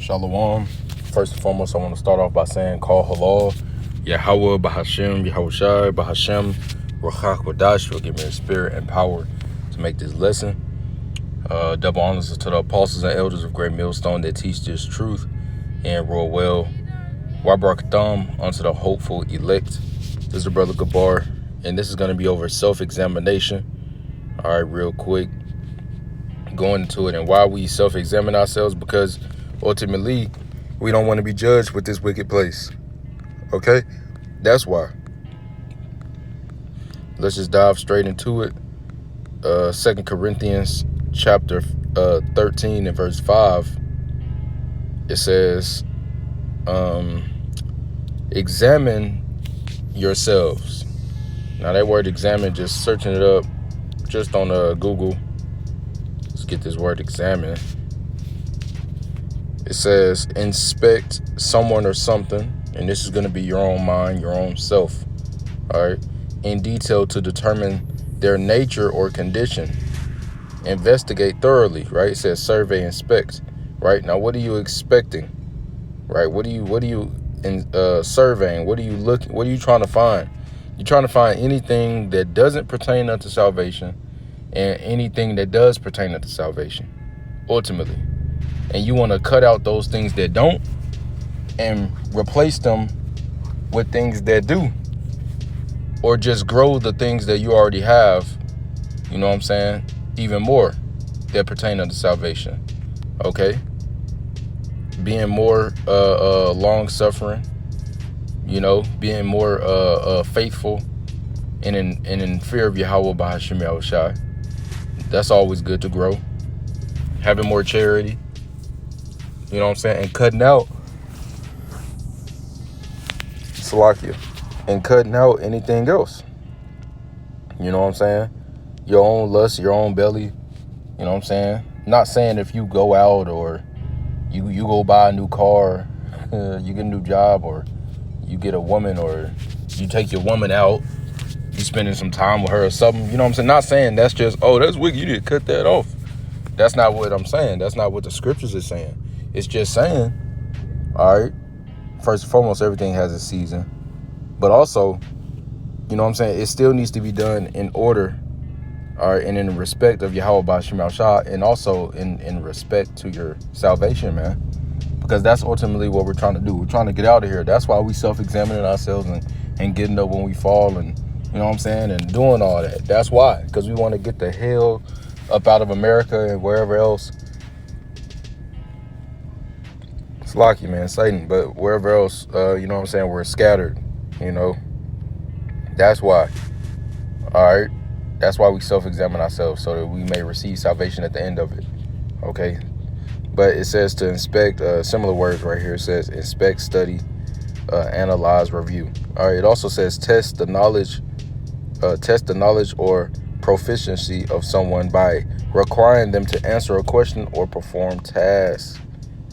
Shalom. First and foremost, I want to start off by saying, call halal, Yahweh, Bahashem, Yahushai, Bahashem, Ruach Kodash will give me the spirit and power to make this lesson. Double honors to the apostles and elders of Great Millstone that teach this truth and rule well. Wabarakatam unto the hopeful elect. This is the brother Gabar, and this is going to be over self-examination. All right, real quick, going into it, and why we self-examine ourselves, because ultimately we don't want to be judged with this wicked place. Okay, that's why. Let's just dive straight into it. 2 Corinthians chapter 13 and verse 5, it says, examine yourselves. Now that word examine, just searching it up just on Google, let's get this word examine. It says inspect someone or something, and this is going to be your own mind, your own self, all right, in detail to determine their nature or condition. Investigate thoroughly, right? It says survey, inspect, right? Now, what are you expecting, right? What are you surveying? What are you looking? What are you trying to find? You're trying to find anything that doesn't pertain unto salvation and anything that does pertain unto salvation, ultimately. And you want to cut out those things that don't and replace them with things that do, or just grow the things that you already have, you know what I'm saying, even more that pertain unto salvation. Okay, being more long-suffering, you know, being more faithful and in fear of Yahweh Bahashem Yahushai. That's always good to grow. Having more charity, you know what I'm saying, and cutting out Salakia, and cutting out anything else. You know what I'm saying? Your own lust, your own belly. You know what I'm saying? Not saying if you go out or you go buy a new car, you get a new job, or you get a woman, or you take your woman out, you spending some time with her or something. You know what I'm saying? Not saying that's just, oh, that's wicked, you need to cut that off. That's not what I'm saying. That's not what the scriptures is saying. It's just saying, all right, first and foremost, everything has a season. But also, you know what I'm saying, it still needs to be done in order, all right, and in respect of Yahweh Ba'ashem Yahushua, and also in respect to your salvation, man. Because that's ultimately what we're trying to do. We're trying to get out of here. That's why we self-examining ourselves and getting up when we fall, and, you know what I'm saying, and doing all that. That's why, because we want to get the hell up out of America and wherever else. It's lucky, man, Satan, but wherever else, you know what I'm saying, we're scattered, you know. That's why. All right. That's why we self-examine ourselves, so that we may receive salvation at the end of it. Okay. But it says to inspect, similar words right here. It says inspect, study, analyze, review. All right. It also says test the knowledge or proficiency of someone by requiring them to answer a question or perform tasks.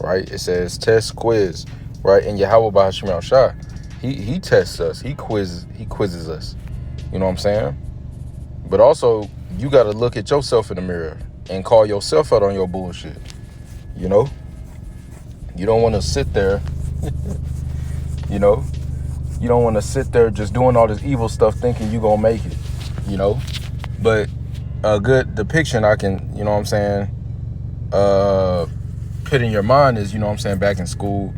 Right. It says test, quiz. Right. And Yahweh Bahashem Yahushua, he tests us. He quizzes us. You know what I'm saying? But also, you got to look at yourself in the mirror and call yourself out on your bullshit. You know? You don't want to sit there, you know? You don't want to sit there just doing all this evil stuff thinking you're going to make it, you know? But a good depiction I can, you know what I'm saying, put in your mind is, you know what I'm saying, back in school,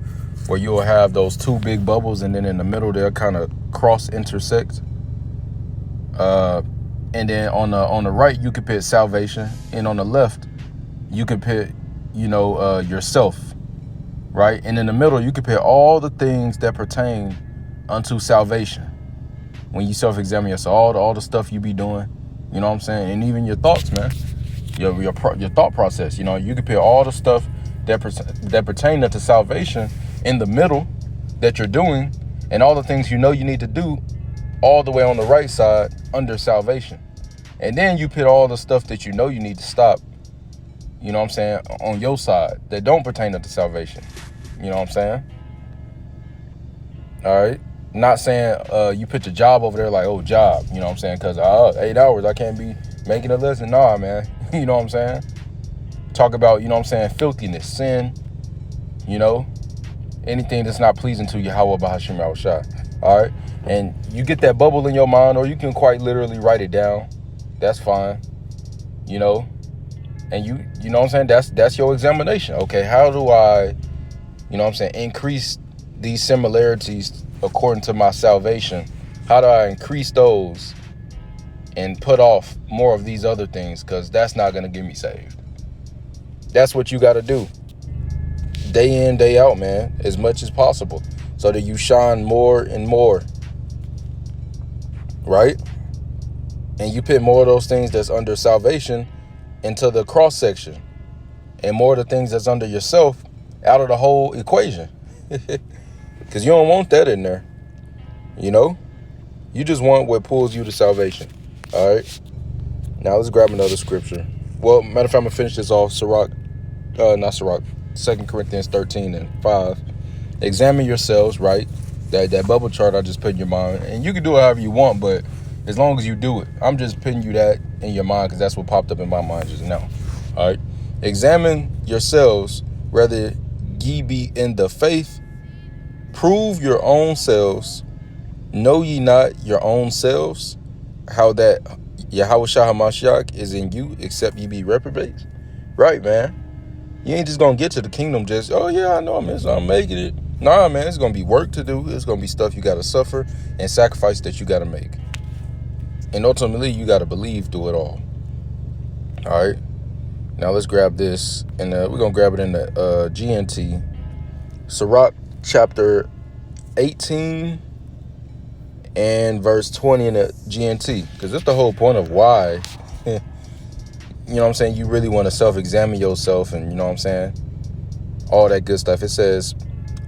where you'll have those two big bubbles, and then in the middle they'll kind of cross intersect. And then on the right you could put salvation, and on the left you could put, you know, yourself, right? And in the middle you could put all the things that pertain unto salvation. When you self-examine yourself, all the stuff you be doing, you know what I'm saying, and even your thoughts, man, your thought process. You know, you could put all the stuff that pertain unto salvation in the middle that you're doing, and all the things you know you need to do all the way on the right side under salvation. And then you put all the stuff that you know you need to stop, you know what I'm saying, on your side that don't pertain to salvation. You know what I'm saying? All right. Not saying you put your job over there like, oh, job, you know what I'm saying, because 8 hours I can't be making a lesson. Nah, man. You know what I'm saying? Talk about, you know what I'm saying, filthiness, sin, You know, anything that's not pleasing to Yahweh Bahashim Yahushua. All right, and you get that bubble in your mind, or you can quite literally write it down. That's fine. You know, and you know what I'm saying. That's your examination. Okay, how do I, you know what I'm saying, increase these similarities according to my salvation? How do I increase those and put off more of these other things? Because that's not going to get me saved. That's what you got to do. Day in, day out, man, as much as possible, so that you shine more and more, right? And you put more of those things that's under salvation into the cross section, and more of the things that's under yourself out of the whole equation. Because you don't want that in there. You know, you just want what pulls you to salvation. All right, now let's grab another scripture. Well, matter of fact, I'm gonna finish this off. Not Sirach, 2 Corinthians 13:5. Examine yourselves, right? That bubble chart I just put in your mind, and you can do it however you want, but as long as you do it, I'm just putting you that in your mind because that's what popped up in my mind just now. All right, examine yourselves whether ye be in the faith. Prove your own selves. Know ye not your own selves, how that Yahushua HaMashiach is in you, except ye be reprobates? Right, man. You ain't just gonna get to the kingdom just, oh yeah, I know I'm making it. Nah, man, it's gonna be work to do. It's gonna be stuff you gotta suffer and sacrifice that you gotta make. And ultimately, you gotta believe through it all. All right. Now let's grab this, and we're gonna grab it in the GNT. Sirach chapter 18 and verse 20 in the GNT, because that's the whole point of why, you know what I'm saying, you really want to self-examine yourself, and you know what I'm saying, all that good stuff. It says,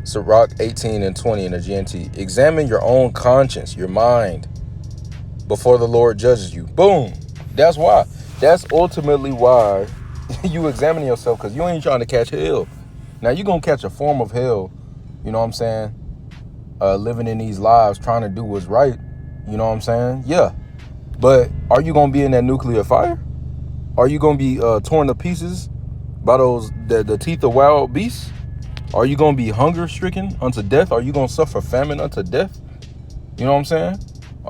Sirach 18 and 20 in the GNT, examine your own conscience, your mind, before the Lord judges you. Boom. That's why. That's ultimately why you examine yourself, because you ain't trying to catch hell. Now, you're going to catch a form of hell, you know what I'm saying, living in these lives, trying to do what's right, you know what I'm saying? Yeah. But are you going to be in that nuclear fire? Are you going to be torn to pieces by the teeth of wild beasts? Are you going to be hunger stricken unto death? Are you going to suffer famine unto death? You know what I'm saying?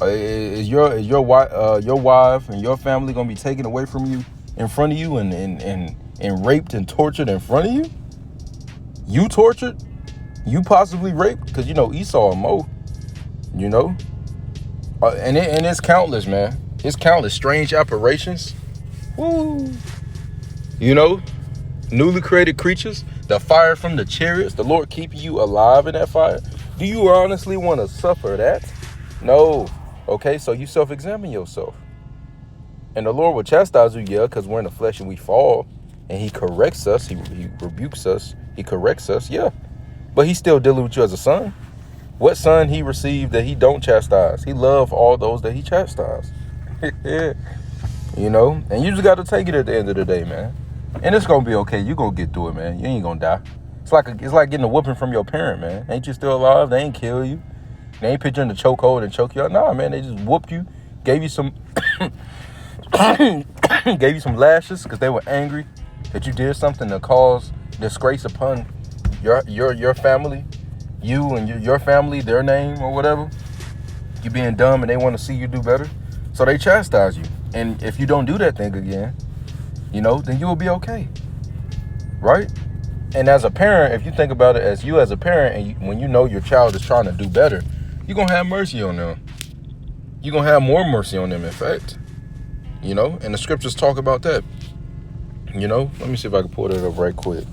Is your wife and your family going to be taken away from you in front of you and raped and tortured in front of you? You tortured? You possibly raped? Because, you know, Esau and Mo, you know? And it's countless, man. It's countless strange operations. Woo. You know? Newly created creatures. The fire from the chariots. The Lord keeping you alive in that fire. Do you honestly want to suffer that? No. Okay, so you self-examine yourself. And the Lord will chastise you, yeah, because we're in the flesh and we fall. And he corrects us. He rebukes us. He corrects us, yeah. But he's still dealing with you as a son. What son he received that he don't chastise? He loved all those that he chastised. You know? And you just got to take it at the end of the day, man. And it's going to be okay. You're going to get through it, man. You ain't going to die. It's like getting a whooping from your parent, man. Ain't you still alive? They ain't kill you. They ain't put you in the chokehold and choke you out. Nah, man. They just whooped you. Gave you some gave you some lashes because they were angry that you did something to cause disgrace upon your family, you and your family, their name or whatever. You being dumb and they want to see you do better, so they chastise you. And if you don't do that thing again, you know, then you will be okay, right? And as a parent, if you think about it as you as a parent, and when you know your child is trying to do better, you're gonna have mercy on them. You're gonna have more mercy on them, in fact. You know, and the scriptures talk about that. You know, let me see if I can pull that up right quick.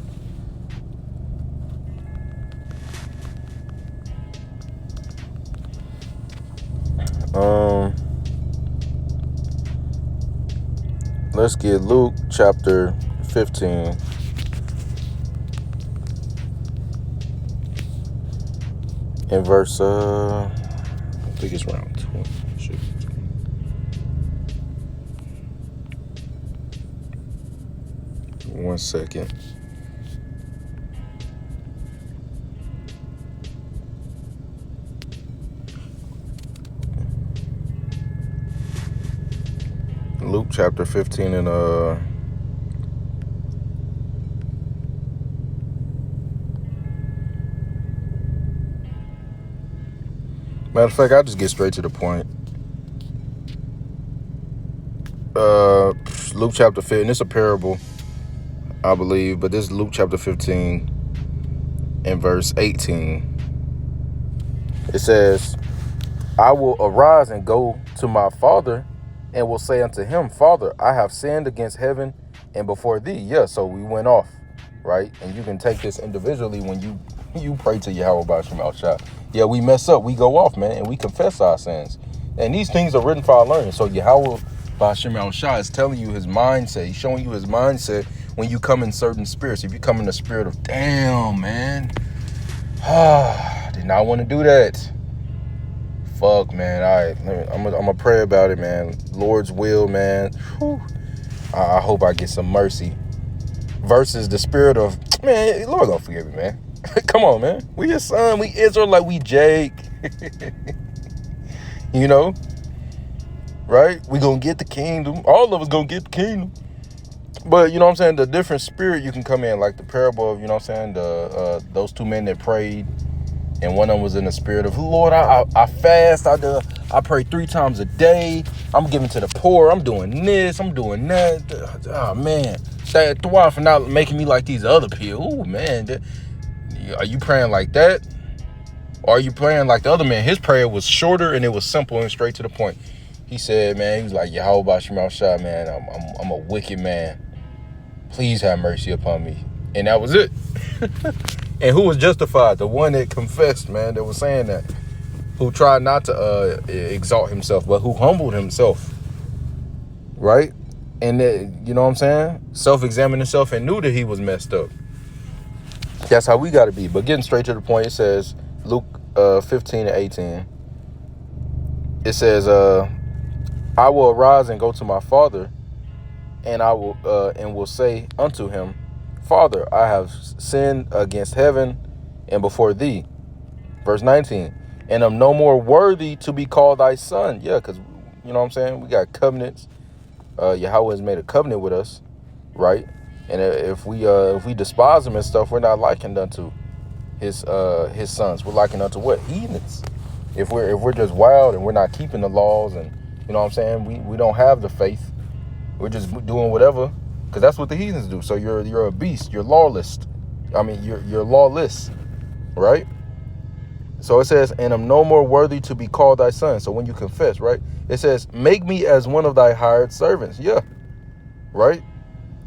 Let's get Luke chapter 15. In verse, I think it's around 20. Shoot. One second. Luke chapter 15 and Matter of fact, I'll just get straight to the point. Luke chapter 15. It's a parable, I believe, but this is Luke chapter 15 and verse 18. It says, I will arise and go to my father and will say unto him, Father, I have sinned against heaven and before thee. Yeah, so we went off, right? And you can take this individually when you pray to Yahweh Ba'ashem Al-Shah. Yeah, we mess up, we go off, man, and we confess our sins. And these things are written for our learning. So Yahweh Ba'ashem Al-Shah is telling you his mindset. He's showing you his mindset when you come in certain spirits. If you come in the spirit of, damn, man, I did not want to do that. Fuck, man. All right, I'm gonna pray about it, man. Lord's will, man. Whew. I hope I get some mercy. Versus the spirit of, man, Lord don't forgive me, man. Come on, man. We his son. We Israel like we Jake. You know? Right? We gonna get the kingdom. All of us gonna get the kingdom. But, you know what I'm saying? The different spirit you can come in. Like the parable of, you know what I'm saying? Those two men that prayed. And one of them was in the spirit of, Lord, I fast. I pray 3 times a day. I'm giving to the poor. I'm doing this. I'm doing that. Oh, man. Why for not making me like these other people? Oh, man. Are you praying like that? Or are you praying like the other man? His prayer was shorter and it was simple and straight to the point. He said, man, he was like, Yahweh Ba'ashem Al-Shah, man, I'm a wicked man. Please have mercy upon me. And that was it. And who was justified? The one that confessed, man, that was saying that. Who tried not to exalt himself, but who humbled himself. Right? And, you know what I'm saying? Self-examined himself and knew that he was messed up. That's how we got to be. But getting straight to the point, it says, Luke 15 and 18. It says, I will arise and go to my father, and I will say unto him, Father, I have sinned against heaven and before thee. Verse 19. And am no more worthy to be called thy son. Yeah, because, you know what I'm saying? We got covenants. Yahweh has made a covenant with us, right? And if we despise him and stuff, we're not likened unto his sons. We're likened unto what? Heathens. If we're just wild and we're not keeping the laws, and you know what I'm saying, we don't have the faith. We're just doing whatever. Because that's what the heathens do. So you're a beast. You're lawless. I mean, you're lawless, right? So it says, and am no more worthy to be called thy son. So when you confess, right? It says, make me as one of thy hired servants. Yeah, right?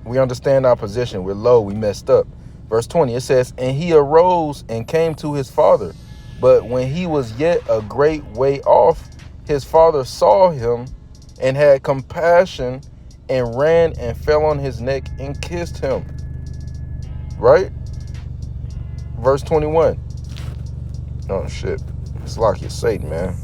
We understand our position. We're low. We messed up. Verse 20, it says, and he arose and came to his father. But when he was yet a great way off, his father saw him and had compassion and ran and fell on his neck and kissed him. Right? Verse 21. Oh, shit. It's like you're Satan, man.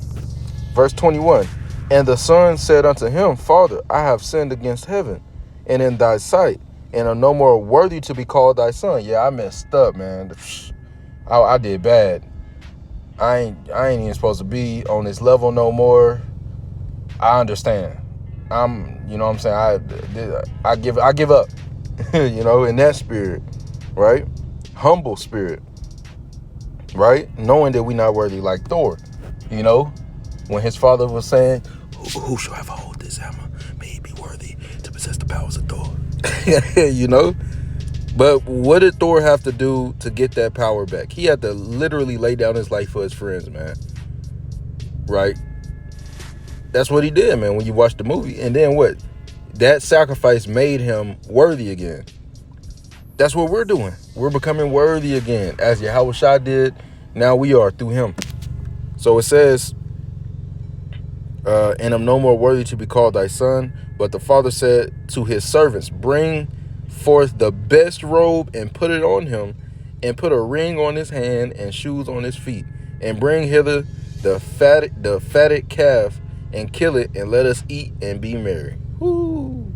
Verse 21. And the son said unto him, Father, I have sinned against heaven and in thy sight, and am no more worthy to be called thy son. Yeah, I messed up, man. I did bad. I ain't even supposed to be on this level no more. I understand. You know what I'm saying? I give up, you know, in that spirit, right? Humble spirit, right? Knowing that we're not worthy, like Thor, you know, when his father was saying, who shall ever hold this hammer? May he be worthy to possess the powers of Thor. You know? But what did Thor have to do to get that power back? He had to literally lay down his life for his friends, man. Right? That's what he did, man, when you watch the movie. And then what? That sacrifice made him worthy again. That's what we're doing. We're becoming worthy again. As Yahweh Shah did, now we are through him. So it says, and I'm no more worthy to be called thy son. But the father said to his servants, bring forth the best robe and put it on him, and put a ring on his hand and shoes on his feet, and bring hither the fatted calf and kill it, and let us eat and be merry. Woo.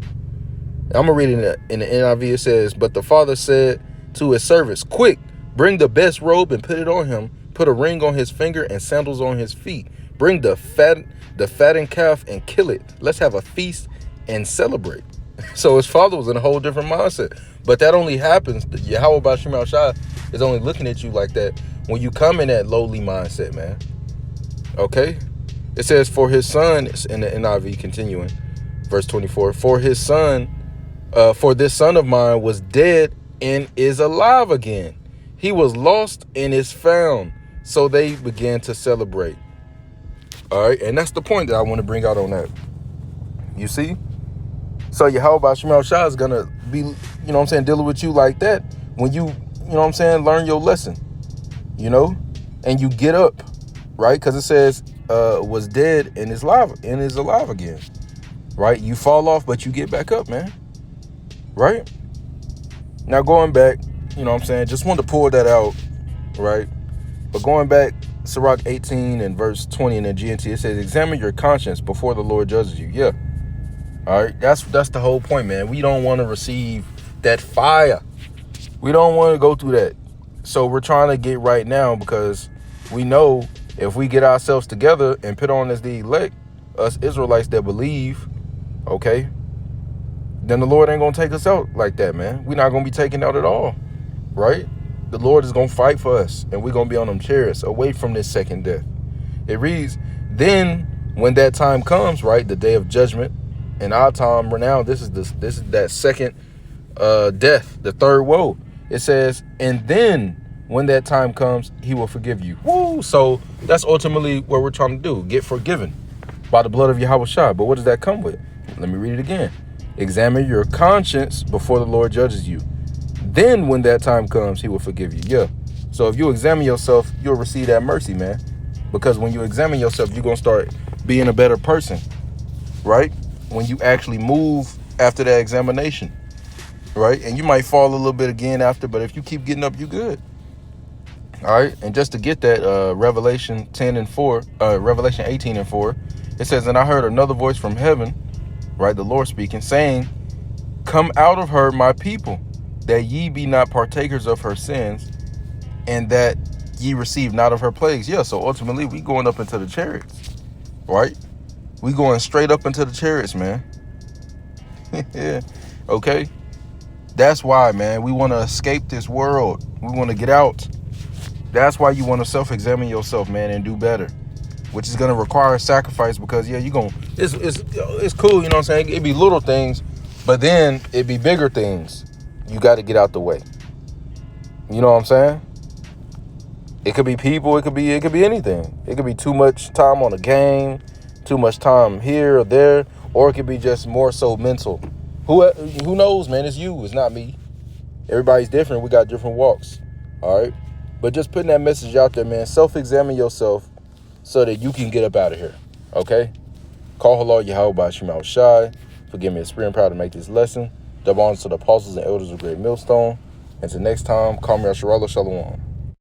I'm going to read it in the NIV. It says, but the father said to his servants, quick, bring the best robe and put it on him, put a ring on his finger and sandals on his feet. Bring the fattened calf and kill it. Let's have a feast and celebrate. So his father was in a whole different mindset. But that only happens, Yahweh Ba'ashem Shah is only looking at you like that when you come in that lowly mindset, man. Okay? It says, for his son, in the NIV continuing, verse 24, for this son of mine was dead and is alive again. He was lost and is found. So they began to celebrate. All right, and that's the point that I want to bring out on that. You see? So Yahweh Shemel Shah is going to be, dealing with you like that when you, learn your lesson, and you get up, right? Because it says was dead and is alive again, right? You fall off, but you get back up, man, right? Now going back, just wanted to pull that out, right? But going back, Sirach 18 and verse 20 in the GNT, it says, examine your conscience before the Lord judges you. Yeah. All right. That's the whole point, man. We don't want to receive that fire. We don't want to go through that. So we're trying to get right now, because we know if we get ourselves together and put on as the elect, us Israelites that believe, okay, then the Lord ain't going to take us out like that, man. We're not going to be taken out at all, right? The Lord is going to fight for us, and we're going to be on them chariots away from this second death. It reads, then when that time comes, right, the day of judgment, in our time right now, this is that second death, the third woe. It says, and then when that time comes, he will forgive you. Woo! So that's ultimately what we're trying to do, get forgiven by the blood of Yahweh Shah. But what does that come with? Let me read it again. Examine your conscience before the Lord judges you. Then when that time comes, he will forgive you. Yeah. So if you examine yourself, you'll receive that mercy, man. Because when you examine yourself, you're going to start being a better person, right? When you actually move after that examination, right? And you might fall a little bit again after, but if you keep getting up, you good. All right. And just to get that, Revelation 18 and 4, it says, and I heard another voice from heaven, right? The Lord speaking, saying, come out of her, my people, that ye be not partakers of her sins, and that ye receive not of her plagues. Yeah, so ultimately we going up into the chariots, right? We going straight up into the chariots, man. Yeah, okay? That's why, man, we want to escape this world. We want to get out. That's why you want to self-examine yourself, man, and do better, which is going to require sacrifice, because, yeah, it's cool, you know what I'm saying? It'd be little things, but then it'd be bigger things. You got to get out the way. You know what I'm saying? It could be people. It could be anything. It could be too much time on a game, too much time here or there, or it could be just more so mental. Who knows, man? It's you. It's not me. Everybody's different. We got different walks. All right. But just putting that message out there, man. Self-examine yourself so that you can get up out of here. Okay? Call halal Yahweh by Shemal Shai. Forgive me, it's spirit and proud to make this lesson. Double honors to the apostles and elders of Great Millstone. Until next time, call me Shalom.